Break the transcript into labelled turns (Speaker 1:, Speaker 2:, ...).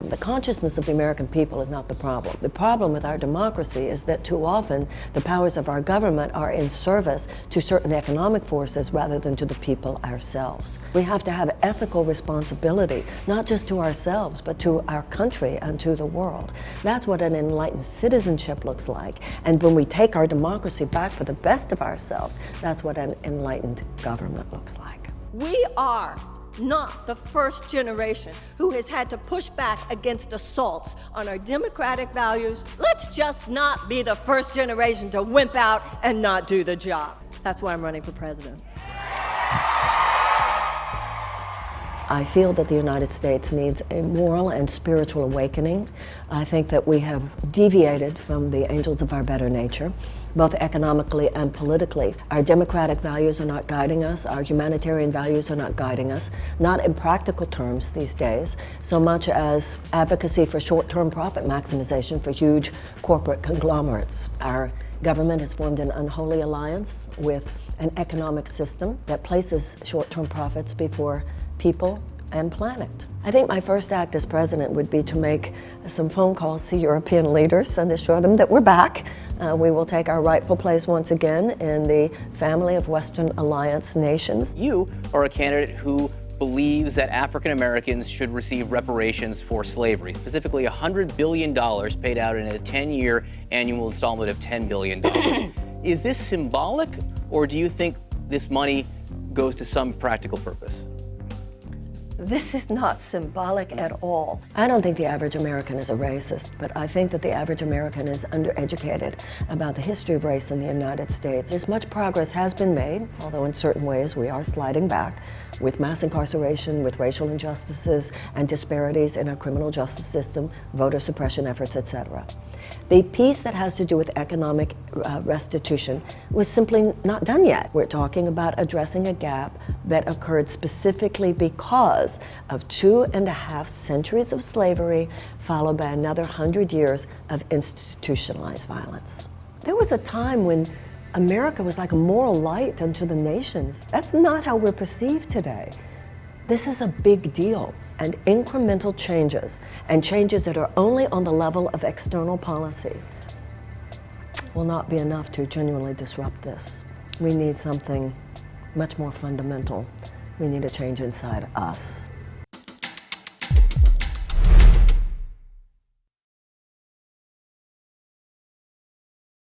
Speaker 1: The consciousness of the American people is not the problem. The problem with our democracy is that too often the powers of our government are in service to certain economic forces rather than to the people ourselves. We have to have ethical responsibility, not just to ourselves, but to our country and to the world. That's what an enlightened citizenship looks like. And when we take our democracy back for the best of ourselves, that's what an enlightened government looks like.
Speaker 2: We are not the first generation who has had to push back against assaults on our democratic values. Let's just not be the first generation to wimp out and not do the job. That's why I'm running for president.
Speaker 1: I feel that the United States needs a moral and spiritual awakening. I think that we have deviated from the angels of our better nature, both economically and politically. Our democratic values are not guiding us. Our humanitarian values are not guiding us, not in practical terms these days, so much as advocacy for short-term profit maximization for huge corporate conglomerates. Our government has formed an unholy alliance with an economic system that places short-term profits before people and planet. I think my first act as president would be to make some phone calls to European leaders and assure them that we're back. We will take our rightful place once again in the family of Western Alliance nations.
Speaker 3: You are a candidate who believes that African Americans should receive reparations for slavery, specifically $100 billion paid out in a 10-year annual installment of $10 billion. Is this symbolic, or do you think this money goes to some practical purpose?
Speaker 1: This is not symbolic at all. I don't think the average American is a racist, but I think that the average American is undereducated about the history of race in the United States. As much progress has been made, although in certain ways we are sliding back, with mass incarceration, with racial injustices and disparities in our criminal justice system, voter suppression efforts, etc. The piece that has to do with economic restitution was simply not done yet. We're talking about addressing a gap that occurred specifically because of 2.5 centuries of slavery, followed by another 100 years of institutionalized violence. There was a time when America was like a moral light unto the nations. That's not how we're perceived today. This is a big deal, and incremental changes, and changes that are only on the level of external policy, will not be enough to genuinely disrupt this. We need something much more fundamental. We need a change inside us.